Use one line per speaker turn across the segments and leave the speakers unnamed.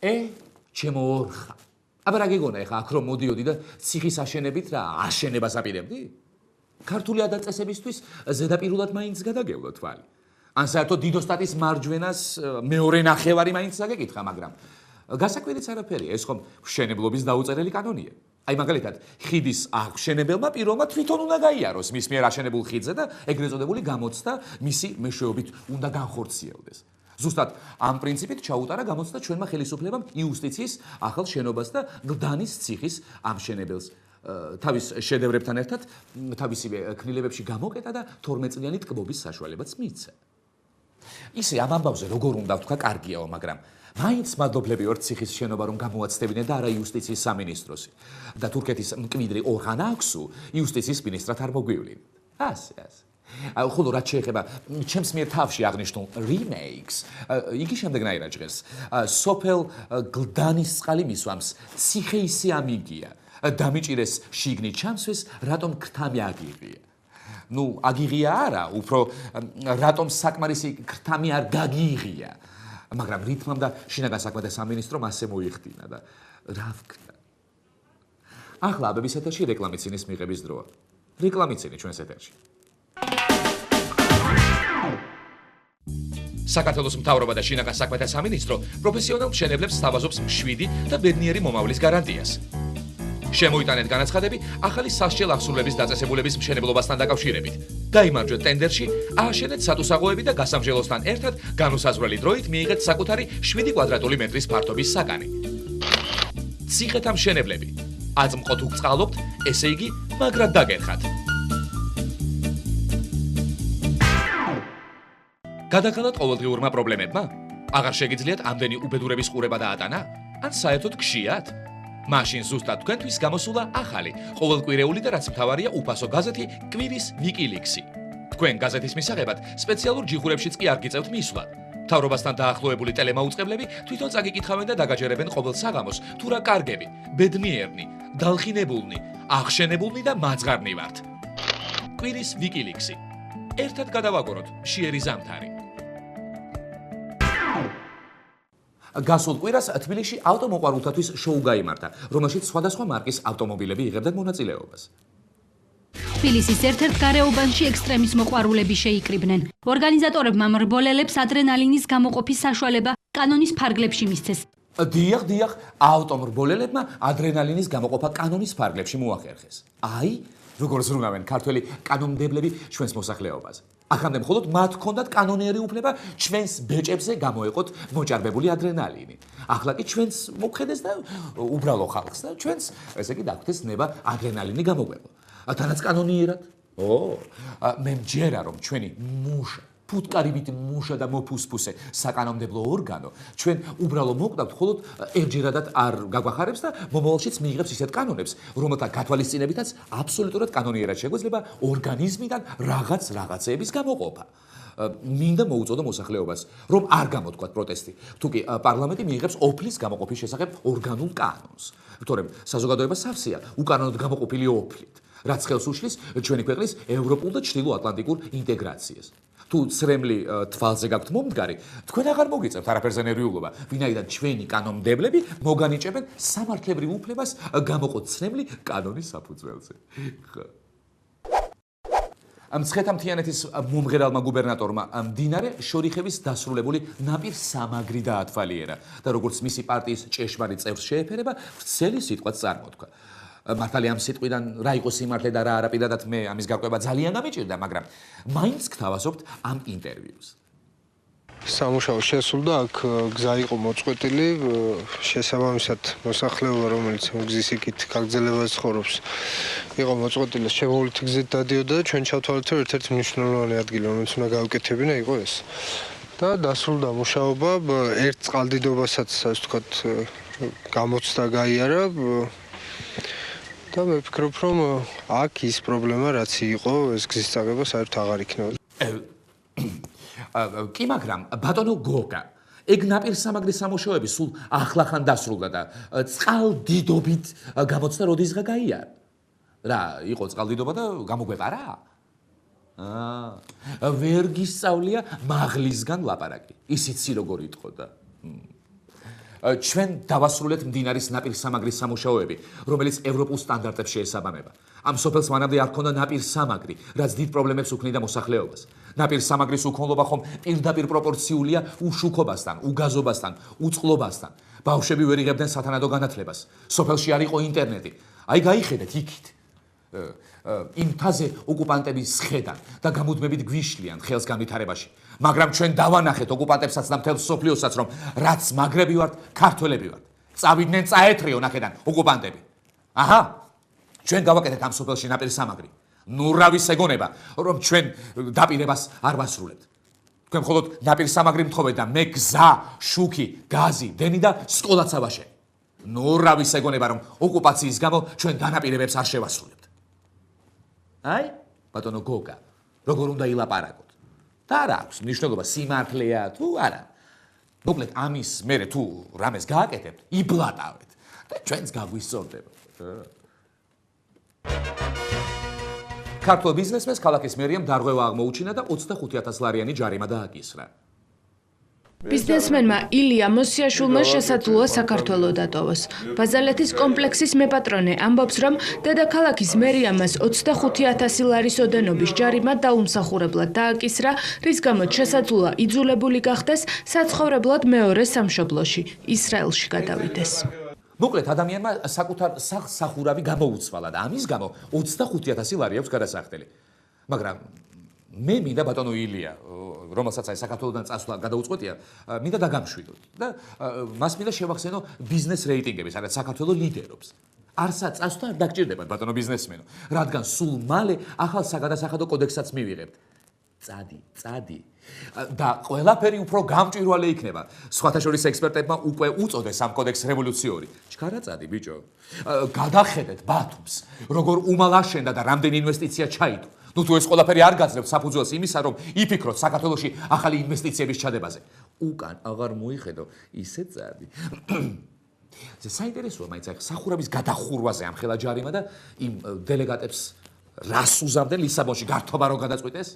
ჩემო ორხა. აბა რა გეგონა ეხა აქ რომ მოდიოდი და ციხის აშენებით რა აშენებას აპირებდი? ქართული ადაწესებისთვის ზედაპირულად მაინც გადაგევლო თვალი. ან საერთოდ დიდოსტატის მარჯვენას მეორე ნახევარი მაინც დაგეკითხა, მაგრამ გასაკვირიც არაფერია, ეს ხომ მშენებლობის დაუწერელი კანონია. აი მაგალითად, ხიდის აღმშენებელმა პიროვმა თვითონ უნდა გაიაროს მის მიერ აშენებულ ხიდზე და ეგრეთ წოდებული გამოცდა მისი მეშვეობით უნდა განხორციელდეს. ზუსტად ამ პრინციპით ჩაუტარა გამოცდა ჩვენმა ხელისუფლებამ იუსტიციის ახალ შენობას და გლდანის ციხის ამშენებელს. თავის შედევრებთან ერთად თავისივე ქმნილებებში გამოკეტა და 12 წლიანი ტკბობის საშუალებაც მიეცა. ისე ამ ამბავზე როგორ უნდა ვთქვა, კარგიაო, მაგრამ მაინც მადლობლები ვართ ციხის შენობა რომ გამოაცდებინე და არა იუსტიციის სამინისტროსი. და თურქეთის მკვიდრი ორხან აქვსუ იუსტიციის მინისტრად არ მოგვივლინ. ასე. ხოლო რაც შეეხება ჩემს მიერ თავში აღნიშნულ remakes, იგი შემდეგნაირად ჟღერს. სოფელ გლდანის წყალი მისვამს, ციხე ისე ამიგია. დამიჭირეს შიგნით ჩამსვეს, რატომ ქრთამი აგიღია. ნუ აგიღია არა, უფრო რატომ საკმარისი ქრთამი არ გაგიღია. მაგრამ რითმამ და შინაგან საქმეთა სამინისტრომ ასე მოიხდინა და რა ვქნა. ახლა აბების ეთერში რეკლამიცინის მიღების დროა. რეკლამიცინი ჩვენს ეთერში. საქართველოს მთავრობა და შინაგან საქმეთა სამინისტრო პროფესიონალ მშენებლებს სთავაზობს მშვიდი და ბედნიერი მომავლის გარანტიას. შემოიტანეთ განაცხადები ახალი სასჯელ აღსრულების დაწესებულების მშენებლობასთან დაკავშირებით. გაიმარჯვეთ ტენდერში, ააშენეთ სატუსაღოები და გასამჟელოსთან ერთად განუსაზღვრელი დროით მიიღეთ საკუთარი 7 კვადრატული მეტრის ფართობის საგანი. ციხეთა მშენებლები, აწმყოთ უწყალობთ, ესე იგი, მაგრად დაგერხათ. გადაგხადათ ყოველდღიურმა პრობლემებმა? აღარ შეგიძლიათ ამდენი უბედურების ყურება და ატანა? ან საერთოდ გშიათ? მაშინ ზუსტად თქვენთვის გამოსულა ახალი, ყოველკვირეული და რაც მთავარია უფასო გაზეთი კვირის ვიკილიქსი. თქვენ გაზეთის მისაღებად სპეციალურ ჯიხურებშიც კი არ გიწევთ მისვლა. მთავრობასთან დაახლოებული ტელემაუწყებლები თვითონ წაგიკითხავენ და დაგაჯერებენ ყოველ საღამოს, თუ რა კარგები, ბედნიერნი, დალხინებულნი, აღშენებულნი და მაძღარნი ვართ. კვირის ვიკილიქსი. ერთად გადავაგოროთ მშიერი ზამთარი. გასულ კვირას თბილისში ავტომოყვარულთათვის შოუ გაიმართა, რომელშიც სხვადასხვა მარკის ავტომობილები იღებდნენ მონაწილეობას.
თბილისის ერთ-ერთ გარეუბანში ექსტრემის მოყვარულები შეიკრიბნენ. ორგანიზატორებმა მრბოლელებს ადრენალინის გამოყოფის საშუალება კანონის ფარგლებში მისცეს.
დიახ, ავტომრბოლელებმა ადრენალინის გამოყოფა კანონის ფარგლებში მოახერხეს. აი, როგორ ზრუნავენ ქართველი კანონმდებლები ჩვენს მოსახლეობაზე. ახამდე მხოლოდ მათ ჰქონდათ კანონიერი უფლება ჩვენს ბეჭებზე გამოეყოთ მოჭარბებული ადრენალინი. ახლა კი ჩვენს მოგხედეს და უბრალო ხალხს და ჩვენს, ესე იგი, დაგვთეს ნება ადრენალინი გამოგვეყო. თანაც კანონიერად. მე მჯერა რომ ჩვენი მუშა ფუტკარიბით მუშა და მოფუსფუსე საკანონმდებლო ორგანო ჩვენ უბრალო მოკვდავთ, მხოლოდ ერთჯერადად არ გაგვახარებს და მომავალშიც მიიღებს ისეთ კანონებს, რომელთა გათვალისწინებითაც აბსოლუტურად კანონიერად შეგვეძლება ორგანიზმიდან რაღაცეების გამოყოფა. მინდა მოუწოდო მოსახლეობას, რომ არ გამოთქვათ პროტესტი, თუკი პარლამენტი მიიღებს ოფლის გამოყოფის შესახებ ორგანულ კანონს. თორემ საზოგადოება სავსეა უკანონოდ გამოყოფილი ოფლით, რაც ხელს უშლის ჩვენი ქვეყნის ევროპულ და ჩრდილოატლანტიკურ ინტეგრაციას. თუ ცრემლი თვალზე გაქვთ მომდგარი, თქვენ აღარ მოგიწევთ არაფერზე ნერვიულობა, ვინაიდან ჩვენი კანონმდებლები მოგანიჭებენ სამართლებრივ უფლებას გამოყოთ ცრემლი კანონის საფუძველზე. მცხეთა-მთიანეთის მომღერალმა გუბერნატორმა მდინარე შორიხევის დასრულებული ნაპირსამაგრი დაათვალიერა და როგორც მისი პარტიის ჭეშმარიტ წევრს შეეფერება, ვრცელი სიტყვაც წარმოთქვა. მართალია ამ სიტყვიდან რა იყო სიმართლე და რა არა, პირადად მე ამის გარკვევა ძალიან გამიჭირდა, მაგრამ მაინც გთავაზობთ ამ ინტერვიუს.
სამუშაო შესულდა, აქ გზა იყო მოწყვეტილი, შესაბამისად მოსახლეობა, რომელიც გზის იქით გაგრძელებას ცხოვრობს, იყო მოწყვეტილი, შემოვლითი გზით დადიოდა და ჩვენ ჩავთვალეთ, რომ ერთ-ერთი მნიშვნელოვანი ადგილი, რომელიც უნდა გავუკეთებინა, იყო ეს. და დასრულდა მუშაობა, ერთ წყალდიდობასაც, ასე ვთქვათ, გამოცდა გაიარა. და მე ვფიქრობ, რომ აქ ის პრობლემა, რაც იყო, ეს გზის წაგება საერთოდ აღარ იქნებოდა.
კი, მაგრამ ბატონო გოგა, ეგ ნაპირსამაგრის სამუშაოები სულ ახლახან დასრულდა და წყალდიდობით გამოცდა როდისღა გაიარა. რა, იყო წყალდიდობა და გამოგვეყარა? ვერ გისწავლია მაღლისგან ლაპარაკი. ისიც როგორ იტყოდა. ჩვენ დავასრულეთ მდინარის ნაპირსამაგრის სამუშაოები, რომელიც ევროპულ სტანდარტებს შეესაბამება. ამ სოფელს მანამდე არ ჰქონდა ნაპირსამაგრი, რაც დიდ პრობლემებს უქმნიდა მოსახლეობას. ნაპირსამაგრის უქონლობა ხომ პირდაპირ პროპორციულია უშუქობასთან, უგაზობასთან, უწყლობასთან. ბავშვები ვერ იღებდნენ სათანადო განათლებას. სოფელში არ იყო ინტერნეტი. აი გაიხედეთ იქით. იმ მთაზე ოკუპანტები სხედან და გამუდმებით გვიშლიან ხელს განვითარებაში. მაგრამ ჩვენ დავანახეთ ოკუპანტებსაც და მთელ სოფლიოსაც, რომ რაც მაგრები ვართ, ქართველები ვართ. წავიდნენ წაეთრიონ აქედან ოკუპანტები. აჰა, ჩვენ გავაკეთეთ ამ სოფელში ნაპირსამაგრი. ნუ რა ვისეგონება, რომ ჩვენ დაპირებას არ ვასრულებთ. თქვენ მხოლოდ ნაპირსამაგრი მთხოვეთ და მე გზა, შუქი, გაზი, დენი და სკოლაც ავაშენე. ნუ რა ვისეგონება, რომ ოკუპაციის გამო ჩვენ დანაპირებებს არ შევასრულებთ. აი, ბატონო გოგა, როგორ უნდა ილაპარაკოთ? და რა აქვს მნიშვნელობა სიმართლეა თუ არა? მოკლედ ამის მერე თუ რამეს გააკეთებთ, იბლატავეთ და ჩვენც გაგვისწორდება. ქართულ ბიზნესმენს ქალაქის მერიამ დარღვევა აღმოუჩინა და 25,000 ლარიანი ჯარიმა დააკისრა.
ბიზნესმენმა ილია მოსიაშვილმა შესაძლოა საქართველო დატოვოს. ბაზალეთის კომპლექსის მეპატრონე ამბობს, რომ დედაქალაქის მერიამ მას 25,000 ლარის ოდენობის ჯარიმა დაუმსახურებლად დააკისრა, რის გამოც შესაძლოა იძულებული გახდეს საცხოვრებლად მეორე სამშობლოში, ისრაელში გადავიდეს.
მოკლედ ადამიანმა საკუთარ სახლს სახურავი გამოუცვალა და ამის გამო 25,000 ლარი აქვს გადასახდელი. მაგრამ მე მინდა ბატონო ილია, რომელსაც აი საქართველოდან წასვლა გადაუწყვეტია, მინდა დაგამშვიდოთ და მას მინდა შევახსენო ბიზნეს რეიტინგები, სადაც საქართველო ლიდერობს. არსა წასვლა არ დაგჭირდებათ ბატონო ბიზნესმენო, რადგან სულ მალე ახალ საგადასახადო კოდექსსაც მივიღებთ. წადი და ყველაფერი უფრო გამჭვირვალე იქნება. სხვათა შორის ექსპერტებმა უკვე უწოდეს ამ კოდექსს რევოლუციური. ჩქარა წადი ბიჭო. გადახედეთ ბათუმს, როგორ უმალ აშენდა და რამდენი ინვესტიცია ჩაიდო. ნუ თუ ეს ყველაფერი არ გაძლევთ საფუძველს იმისა, რომ იფიქროთ საქართველოში ახალი ინვესტიციების ჩადებაზე. უკან აღარ მოიხედო, ისე წადი. საინტერესოა მაინც ახ სახურავის გადახურვაზე ამხელა ჯარიმა და იმ დელეგატებს რას უზამდნენ ლისაბონში გართობა რო გადაწყვიტეს?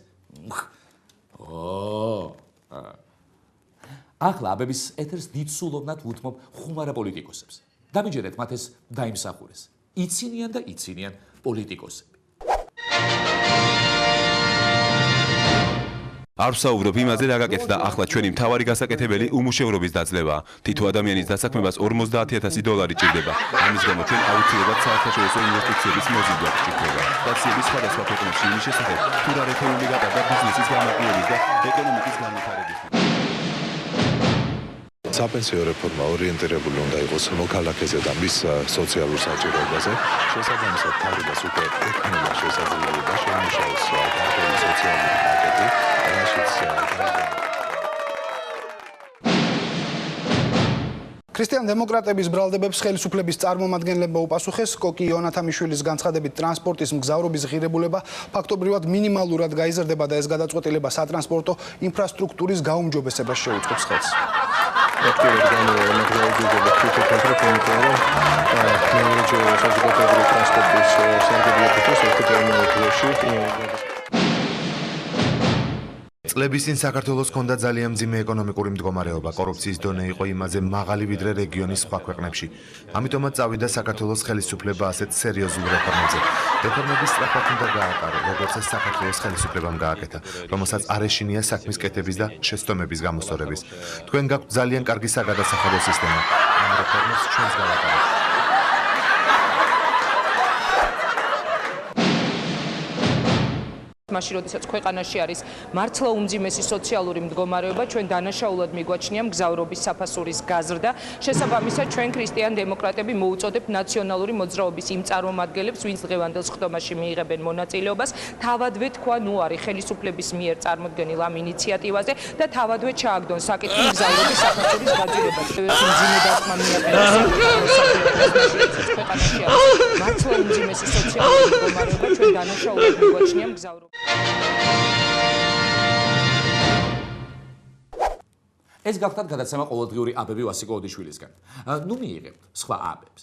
ახლა აბების ეთერს დიდ სულოვნად ვუთმობ ხუმარა პოლიტიკოსებს. დამიჯერეთ მათ ეს დაიმსახურეს. იცინიან და იცინიან პოლიტიკოსები.
არ ვსაუბრობ იმაზე, რა გაკეთდა ახლა ჩვენი მთავარი გასაკეთებელი უმუშევრობის დაძლევა. თითო ადამიანის დასაქმებას 50,000 დოლარი ჭირდება. ამის გამო ჩვენ აუცილებლად საერთაშორისო ინვესტიციების მოზიდვა გვჭირდება. სტაციების სხვადასხვა ქვეყნებში იმის შესახებ, თუ რა რეფორმები გატარდა ბიზნესის გამარტივების და ეკონომიკის განვითარების.
საპენსიო რეფორმა ორიენტირებული უნდა იყოს მოქალაქეზე და მის სოციალურ საჭიროებაზე. შესაბამისად, თავდადას უკვე ექნება შესაძლებლობა შემუშავოს ქართული სოციალური პაკეტი, რაშიც
ქრისტიან-დემოკრატების ბრალდებებს ხელისუფლების წარმომადგენლებმა უპასუხეს. კოკი იონათამიშვილის განცხადებით, ტრანსპორტის მგზავრობის ღირებულება ფაქტობრივად მინიმალურად გაიზრდება და ეს გადაწყვეტილება სატრანსპორტო ინფრასტრუქტურის გაუმჯობესებას შეუწყობს ხელს.
წლების წინ საქართველოს ჰქონდა ძალიან მძიმე ეკონომიკური მდგომარეობა, კორუფციის დონე იყო იმაზე მაღალი ვიდრე რეგიონის სხვა ქვეყნებში. ამიტომაც წავიდა საქართველოს ხელისუფლება ასეთ სერიოზულ რეფორმებზე. რეფორმების სწრაფად უნდა გაატარო, როგორც ეს საქართველოს ხელისუფლებამ გააკეთა, რომელსაც არ ეშინია საქმის კეთების და შეცდომების გამოსწორების. თქვენ გაქვთ ძალიან კარგი საგადასახადო სისტემა. ამ რეფორმებს ჩვენს გავატარებთ.
მაშინ როდესაც ქვეყანაში არის მართლა უმძიმესი სოციალური მდგომარეობა, ჩვენ დანაშაულად მიგვაჩნია მგზავრობის საფასურის გაზრდა. შესაბამისად, ჩვენ ქრისტიან-დემოკრატები მოუწოდებთ ნაციონალური მოძრაობის იმ წარმომადგენლებს, ვინც დღევანდელ სხდომაში მიიღებენ მონაწილეობას, თავადვე თქვა, ნუ არის ხელისუფლების მიერ წარმოდგენილ ამ ინიციატივაზე და თავადვე ჩააგდონ საკითხი მგზავრობის საფასურის გაძვირებას. მძიმე დარტყმა მიაყენეს ქვეყანაში არის მართლა უმძიმესი სოციალური მდგომარეობა, ჩვენ დანაშაულად მიგვაჩნია მგზავრობა.
ეს გახდათ გადაცემა ყოველდღიური აბები ვასიკო ოდიშვილისგან. ნუ მიიღებთ სხვა აბებს.